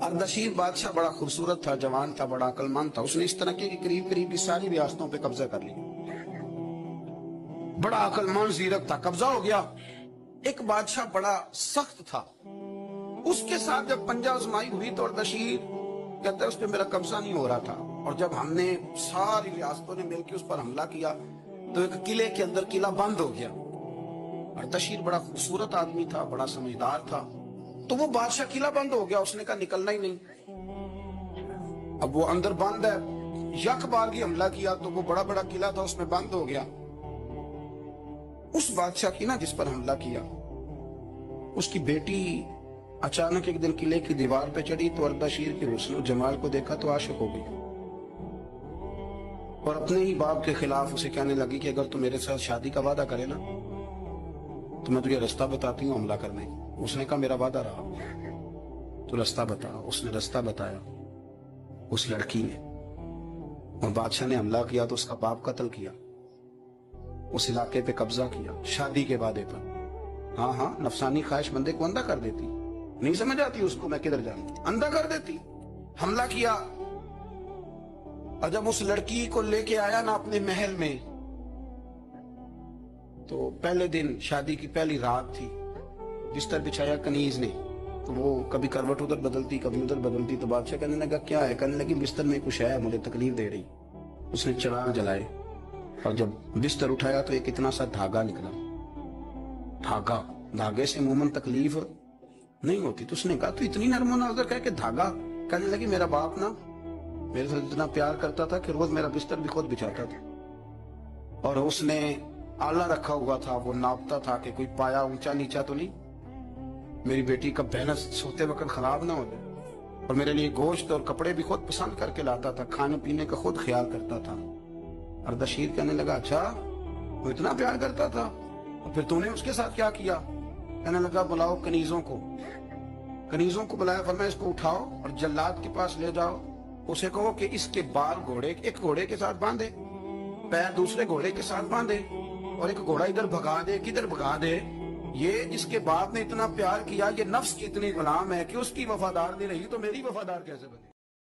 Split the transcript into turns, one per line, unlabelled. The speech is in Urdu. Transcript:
اردشیر بادشاہ بڑا خوبصورت تھا، جوان تھا، بڑا عقلمند تھا۔ اس نے اس طرح کی قریب قریب کی ساری ریاستوں پہ قبضہ کر لیا۔ بڑا عقلمند زیرک تھا، قبضہ ہو گیا۔ ایک بادشاہ بڑا سخت تھا، اس کے ساتھ جب پنجہ آزمائی ہوئی تو اردشیر کہتا ہے اس پہ میرا قبضہ نہیں ہو رہا تھا، اور جب ہم نے ساری ریاستوں نے مل کے اس پر حملہ کیا تو ایک قلعے کے اندر قلعہ بند ہو گیا۔ اردشیر بڑا خوبصورت آدمی تھا، بڑا سمجھدار تھا، تو وہ بادشاہ قلعہ بند ہو گیا، اس نے کہا نکلنا ہی نہیں۔ اب وہ اندر بند ہے، یک بارگی حملہ کیا تو وہ بڑا بڑا قلعہ تھا اس میں بند ہو گیا۔ اس بادشاہ کی نا جس پر حملہ کیا، اس کی بیٹی اچانک ایک دن قلعے کی دیوار پہ چڑھی تو اردشیر کے حسن و جمال کو دیکھا تو عاشق ہو گئی، اور اپنے ہی باپ کے خلاف اسے کہنے لگی کہ اگر تو میرے ساتھ شادی کا وعدہ کرے نا تو میں تجھے رستہ بتاتی ہوں حملہ کرنے کی۔ اس نے کہا میرا وعدہ رہا، تو رستہ بتا۔ اس نے رستہ بتایا اس لڑکی نے، اور بادشاہ نے حملہ کیا تو اس کا باپ قتل کیا، اس علاقے پہ قبضہ کیا شادی کے وعدے پر۔ ہاں نفسانی خواہش بندے کو اندھا کر دیتی، نہیں سمجھ آتی اس کو میں کدھر جاؤں، اندھا کر دیتی۔ حملہ کیا، اور جب اس لڑکی کو لے کے آیا نا اپنے محل میں، تو پہلے دن شادی کی پہلی رات تھی، بستر بچھایا کنیز نے، تو وہ کبھی کروٹ ادھر بدلتی کبھی ادھر بدلتی، تو بادشاہ کہنے لگا کیا ہے؟ کہنے لگی بستر میں کچھ ہے، مجھے تکلیف دے رہی۔ اس نے چراغ جلائے اور جب بستر اٹھایا تو ایک اتنا سا دھاگا نکلا، دھاگے سے عموماً تکلیف نہیں ہوتی، تو اس نے کہا تو اتنی نرم و نازک ہے کہ دھاگا؟ کہنے لگی میرا باپ نا میرے سے اتنا پیار کرتا تھا کہ روز میرا بستر بھی خود بچھاتا تھا، اور اس نے آلہ رکھا ہوا تھا، وہ ناپتا تھا کہ کوئی پایا اونچا نیچا تو نہیں، میری بیٹی کا بہنا سوتے وقت خراب نہ ہو جائے، اور میرے لیے گوشت اور کپڑے بھی خود پسند کر کے لاتا تھا، کھانے پینے کا خود خیال کرتا تھا۔ اردشیر کہنے لگا اچھا وہ اتنا پیار کرتا تھا، اور پھر تو نے اس کے ساتھ کیا کیا؟ کہنے لگا بلاؤ کنیزوں کو بلایا، فرمایا اس کو اٹھاؤ اور جلاد کے پاس لے جاؤ، اسے کہو کہ اس کے بال ایک گھوڑے کے ساتھ باندھے، پیر دوسرے گھوڑے کے ساتھ باندھے، اور ایک گھوڑا ادھر بھگا دے کدھر بھگا دے، یہ جس کے باپ نے اتنا پیار کیا، یہ نفس کی اتنی غلام ہے کہ اس کی وفادار نہیں رہی تو میری وفادار کیسے بنے؟